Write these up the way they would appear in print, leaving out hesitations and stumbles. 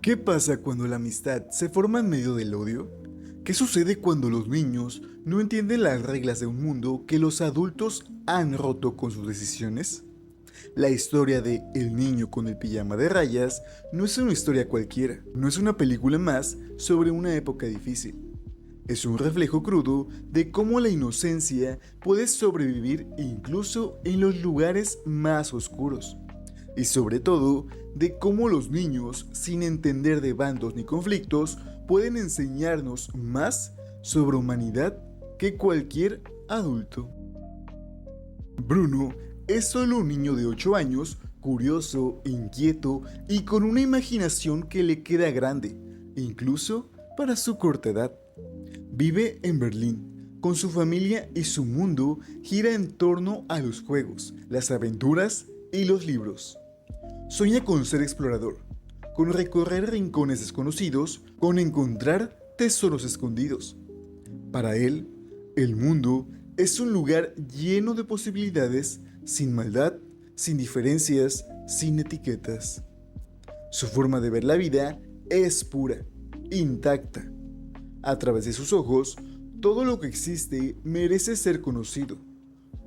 ¿Qué pasa cuando la amistad se forma en medio del odio? ¿Qué sucede cuando los niños no entienden las reglas de un mundo que los adultos han roto con sus decisiones? La historia de El niño con el pijama de rayas no es una historia cualquiera, no es una película más sobre una época difícil. Es un reflejo crudo de cómo la inocencia puede sobrevivir incluso en los lugares más oscuros. Y sobre todo, de cómo los niños, sin entender de bandos ni conflictos, pueden enseñarnos más sobre humanidad que cualquier adulto. Bruno es solo un niño de 8 años, curioso, inquieto y con una imaginación que le queda grande, incluso para su corta edad. Vive en Berlín, con su familia y su mundo gira en torno a los juegos, las aventuras y los libros. Sueña con ser explorador, con recorrer rincones desconocidos, con encontrar tesoros escondidos. Para él, el mundo es un lugar lleno de posibilidades, sin maldad, sin diferencias, sin etiquetas. Su forma de ver la vida es pura, intacta. A través de sus ojos, todo lo que existe merece ser conocido.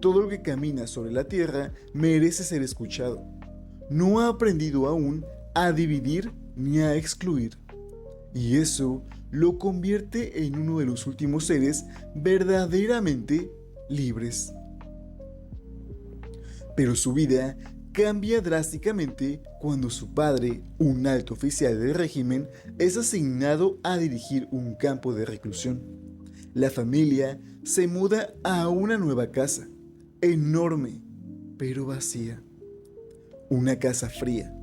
Todo lo que camina sobre la tierra merece ser escuchado. No ha aprendido aún a dividir ni a excluir. Y eso lo convierte en uno de los últimos seres verdaderamente libres. Pero su vida cambia drásticamente cuando su padre, un alto oficial del régimen, es asignado a dirigir un campo de reclusión. La familia se muda a una nueva casa, enorme, pero vacía. Una casa fría,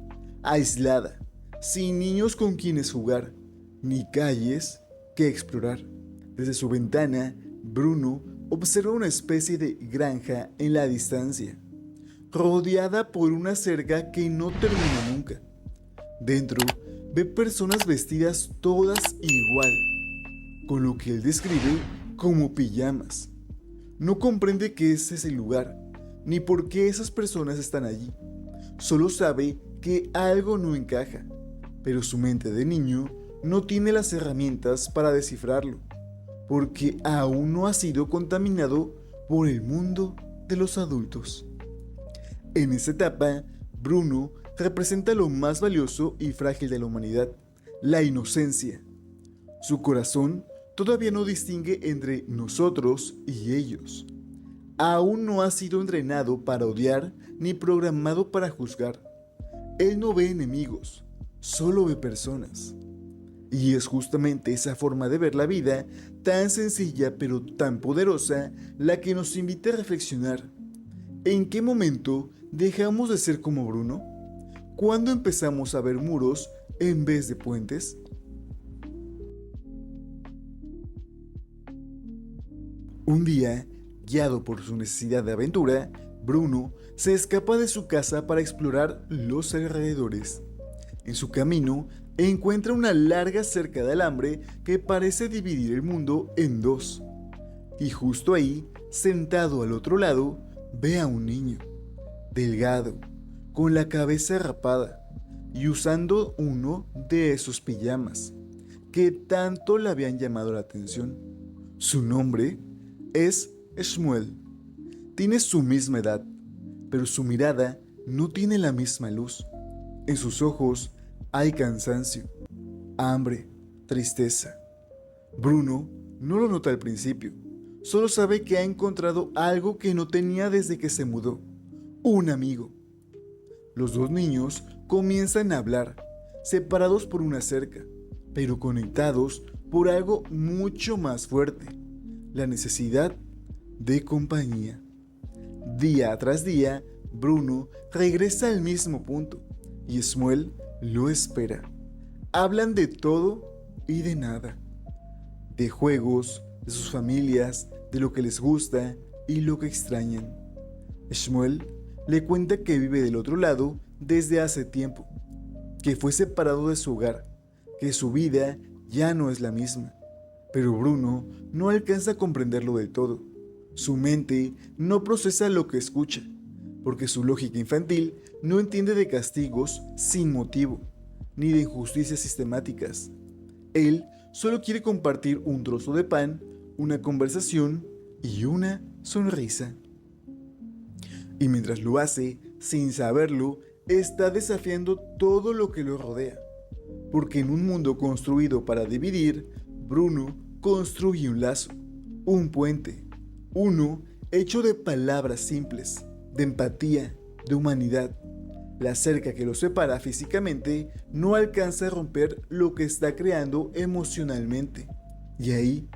aislada, sin niños con quienes jugar, ni calles que explorar. Desde su ventana, Bruno observa una especie de granja en la distancia, rodeada por una cerca que no termina nunca. Dentro, ve personas vestidas todas igual, con lo que él describe como pijamas. No comprende qué es ese lugar, ni por qué esas personas están allí. Solo sabe que algo no encaja, pero su mente de niño no tiene las herramientas para descifrarlo, porque aún no ha sido contaminado por el mundo de los adultos. En esta etapa, Bruno representa lo más valioso y frágil de la humanidad, la inocencia. Su corazón todavía no distingue entre nosotros y ellos. Aún no ha sido entrenado para odiar ni programado para juzgar. Él no ve enemigos, solo ve personas. Y es justamente esa forma de ver la vida, tan sencilla pero tan poderosa, la que nos invita a reflexionar. ¿En qué momento dejamos de ser como Bruno? ¿Cuándo empezamos a ver muros en vez de puentes? Un día, guiado por su necesidad de aventura, Bruno se escapa de su casa para explorar los alrededores. En su camino, encuentra una larga cerca de alambre que parece dividir el mundo en dos. Y justo ahí, sentado al otro lado, ve a un niño, delgado, con la cabeza rapada y usando uno de esos pijamas que tanto le habían llamado la atención. Su nombre es Shmuel. Tiene su misma edad, pero su mirada no tiene la misma luz. En sus ojos hay cansancio, hambre, tristeza. Bruno no lo nota al principio, solo sabe que ha encontrado algo que no tenía desde que se mudó: un amigo. Los dos niños comienzan a hablar, separados por una cerca, pero conectados por algo mucho más fuerte: la necesidad de compañía. Día tras día, Bruno regresa al mismo punto y Shmuel lo espera. Hablan de todo y de nada, de juegos, de sus familias, de lo que les gusta y lo que extrañan. Shmuel le cuenta que vive del otro lado desde hace tiempo, que fue separado de su hogar, que su vida ya no es la misma. Pero Bruno no alcanza a comprenderlo del todo. Su mente no procesa lo que escucha, porque su lógica infantil no entiende de castigos sin motivo, ni de injusticias sistemáticas. Él solo quiere compartir un trozo de pan, una conversación y una sonrisa. Y mientras lo hace, sin saberlo, está desafiando todo lo que lo rodea. Porque en un mundo construido para dividir, Bruno construye un lazo, un puente, uno hecho de palabras simples, de empatía, de humanidad. La cerca que los separa físicamente no alcanza a romper lo que está creando emocionalmente. Y ahí,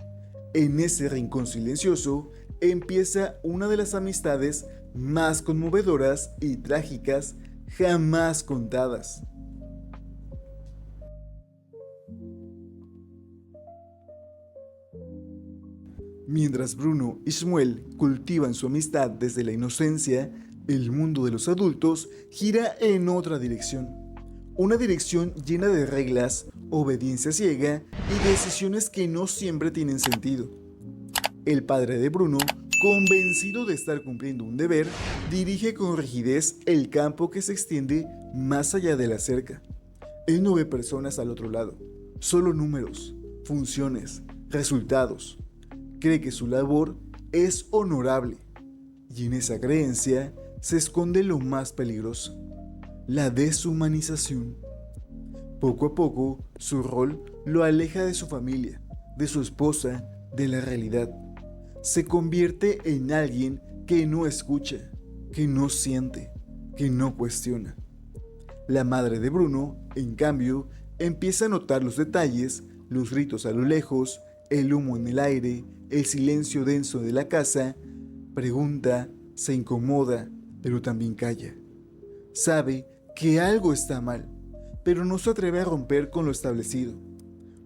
en ese rincón silencioso, empieza una de las amistades más conmovedoras y trágicas jamás contadas. Mientras Bruno y Shmuel cultivan su amistad desde la inocencia, el mundo de los adultos gira en otra dirección. Una dirección llena de reglas, obediencia ciega y decisiones que no siempre tienen sentido. El padre de Bruno, convencido de estar cumpliendo un deber, dirige con rigidez el campo que se extiende más allá de la cerca. Él no ve personas al otro lado, solo números, funciones, resultados. Cree que su labor es honorable, y en esa creencia se esconde lo más peligroso, la deshumanización. Poco a poco, su rol lo aleja de su familia, de su esposa, de la realidad. Se convierte en alguien que no escucha, que no siente, que no cuestiona. La madre de Bruno, en cambio, empieza a notar los detalles, los gritos a lo lejos, el humo en el aire, el silencio denso de la casa. Pregunta, se incomoda, pero también calla. Sabe que algo está mal, pero no se atreve a romper con lo establecido.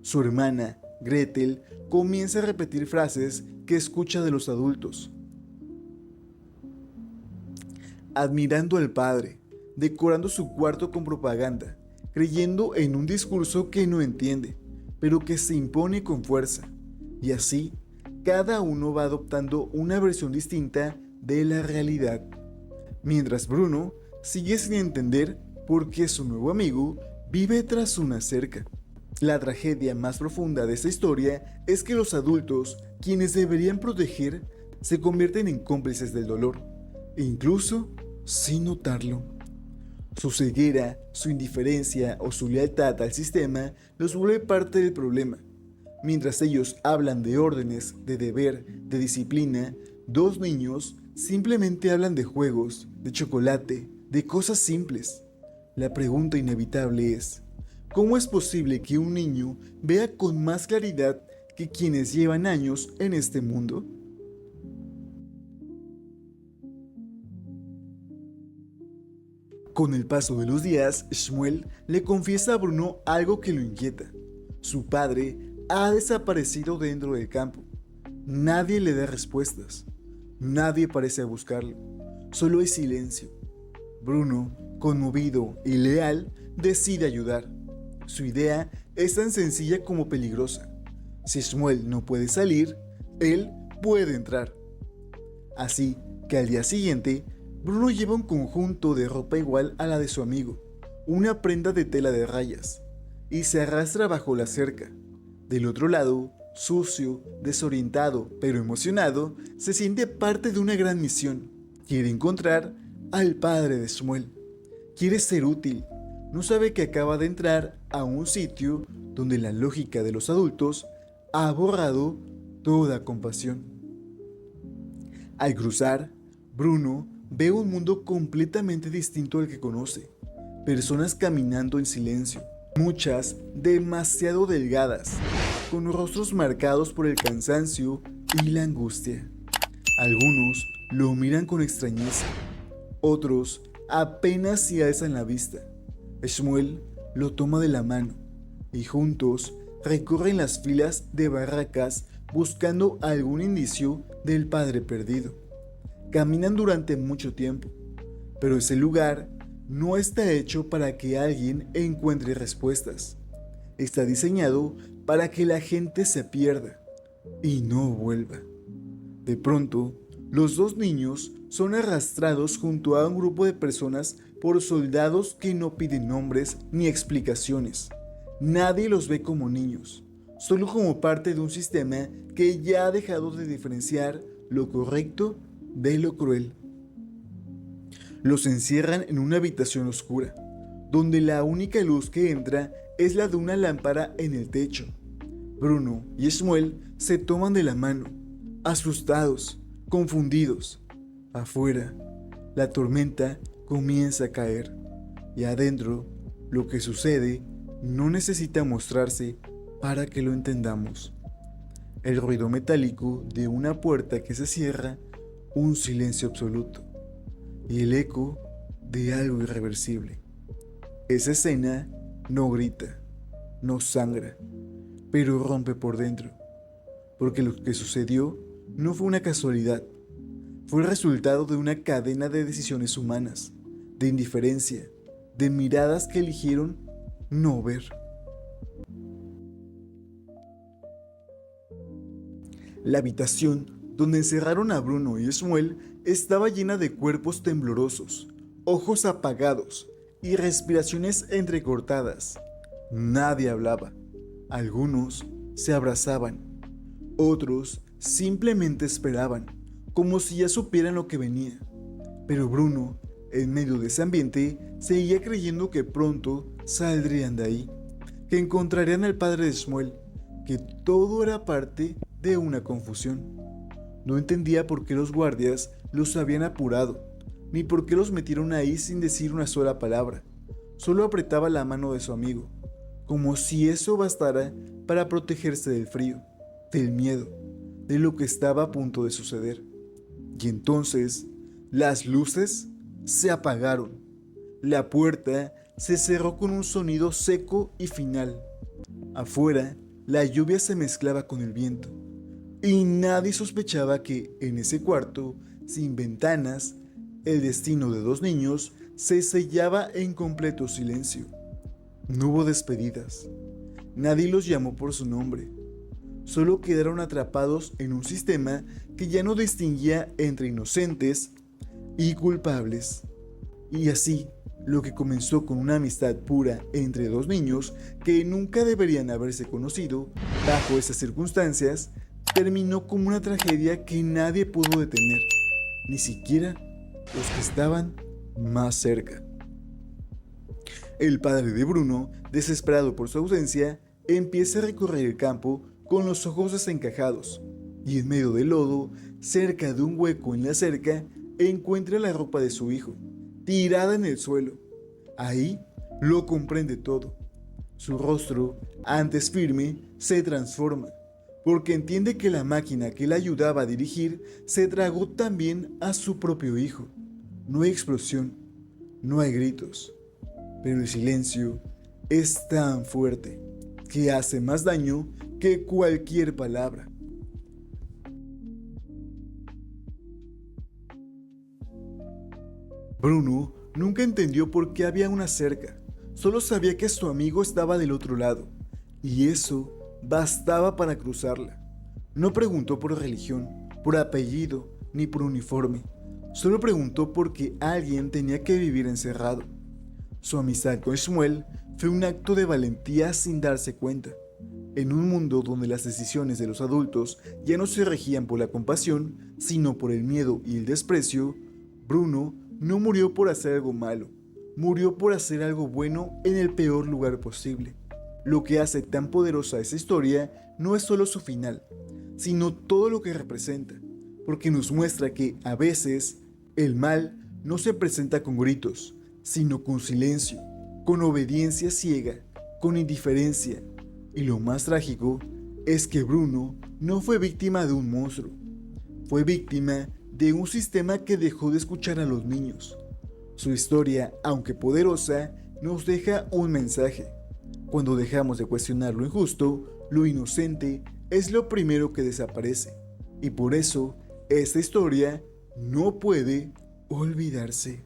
Su hermana, Gretel, comienza a repetir frases que escucha de los adultos. Admirando al padre, decorando su cuarto con propaganda, creyendo en un discurso que no entiende, pero que se impone con fuerza. Y así, cada uno va adoptando una versión distinta de la realidad. Mientras Bruno sigue sin entender por qué su nuevo amigo vive tras una cerca. La tragedia más profunda de esta historia es que los adultos, quienes deberían proteger, se convierten en cómplices del dolor, e incluso sin notarlo. Su ceguera, su indiferencia o su lealtad al sistema los vuelve parte del problema. Mientras ellos hablan de órdenes, de deber, de disciplina, dos niños simplemente hablan de juegos, de chocolate, de cosas simples. La pregunta inevitable es, ¿cómo es posible que un niño vea con más claridad que quienes llevan años en este mundo? Con el paso de los días, Shmuel le confiesa a Bruno algo que lo inquieta. Su padre ha desaparecido dentro del campo. Nadie le da respuestas. Nadie parece buscarlo. Solo hay silencio. Bruno, conmovido y leal, decide ayudar. Su idea es tan sencilla como peligrosa. Si Shmuel no puede salir, él puede entrar. Así que al día siguiente, Bruno lleva un conjunto de ropa igual a la de su amigo, una prenda de tela de rayas, y se arrastra bajo la cerca. Del otro lado, sucio, desorientado, pero emocionado, se siente parte de una gran misión. Quiere encontrar al padre de Shmuel. Quiere ser útil. No sabe que acaba de entrar a un sitio donde la lógica de los adultos ha borrado toda compasión. Al cruzar, Bruno ve un mundo completamente distinto al que conoce. Personas caminando en silencio, muchas demasiado delgadas, con rostros marcados por el cansancio y la angustia. Algunos lo miran con extrañeza, otros apenas si alzan la vista. Shmuel lo toma de la mano y juntos recorren las filas de barracas buscando algún indicio del padre perdido. Caminan durante mucho tiempo, pero ese lugar no está hecho para que alguien encuentre respuestas. Está diseñado para que la gente se pierda y no vuelva. De pronto, los dos niños son arrastrados junto a un grupo de personas por soldados que no piden nombres ni explicaciones. Nadie los ve como niños, solo como parte de un sistema que ya ha dejado de diferenciar lo correcto de lo cruel. Los encierran en una habitación oscura, donde la única luz que entra es la de una lámpara en el techo. Bruno y Shmuel se toman de la mano, asustados, confundidos. Afuera, la tormenta comienza a caer, y adentro, lo que sucede no necesita mostrarse para que lo entendamos. El ruido metálico de una puerta que se cierra, un silencio absoluto, y el eco de algo irreversible. Esa escena no grita, no sangra, pero rompe por dentro, porque lo que sucedió no fue una casualidad, fue el resultado de una cadena de decisiones humanas, de indiferencia, de miradas que eligieron no ver. La habitación donde encerraron a Bruno y Shmuel estaba llena de cuerpos temblorosos, ojos apagados y respiraciones entrecortadas. Nadie hablaba. Algunos se abrazaban. Otros simplemente esperaban, como si ya supieran lo que venía. Pero Bruno, en medio de ese ambiente, seguía creyendo que pronto saldrían de ahí, que encontrarían al padre de Shmuel, que todo era parte de una confusión. No entendía por qué los guardias los habían apurado, ni por qué los metieron ahí sin decir una sola palabra. Solo apretaba la mano de su amigo, como si eso bastara para protegerse del frío, del miedo, de lo que estaba a punto de suceder. Y entonces, las luces se apagaron. La puerta se cerró con un sonido seco y final. Afuera, la lluvia se mezclaba con el viento, y nadie sospechaba que en ese cuarto, sin ventanas, el destino de dos niños se sellaba en completo silencio. No hubo despedidas. Nadie los llamó por su nombre. Solo quedaron atrapados en un sistema que ya no distinguía entre inocentes y culpables. Y así, lo que comenzó con una amistad pura entre dos niños que nunca deberían haberse conocido bajo esas circunstancias, terminó como una tragedia que nadie pudo detener, ni siquiera los que estaban más cerca. El padre de Bruno, desesperado por su ausencia, empieza a recorrer el campo con los ojos desencajados, y en medio del lodo, cerca de un hueco en la cerca, encuentra la ropa de su hijo, tirada en el suelo. Ahí lo comprende todo. Su rostro, antes firme, se transforma, porque entiende que la máquina que le ayudaba a dirigir se tragó también a su propio hijo. No hay explosión, no hay gritos, pero el silencio es tan fuerte que hace más daño que cualquier palabra. Bruno nunca entendió por qué había una cerca, solo sabía que su amigo estaba del otro lado, y eso bastaba para cruzarla. No preguntó por religión, por apellido, ni por uniforme, solo preguntó por qué alguien tenía que vivir encerrado. Su amistad con Shmuel fue un acto de valentía sin darse cuenta. En un mundo donde las decisiones de los adultos ya no se regían por la compasión, sino por el miedo y el desprecio, Bruno no murió por hacer algo malo, murió por hacer algo bueno en el peor lugar posible. Lo que hace tan poderosa esa historia no es solo su final, sino todo lo que representa, porque nos muestra que, a veces, el mal no se presenta con gritos, sino con silencio, con obediencia ciega, con indiferencia. Y lo más trágico es que Bruno no fue víctima de un monstruo, fue víctima de un sistema que dejó de escuchar a los niños. Su historia, aunque poderosa, nos deja un mensaje. Cuando dejamos de cuestionar lo injusto, lo inocente es lo primero que desaparece. Y por eso, esta historia no puede olvidarse.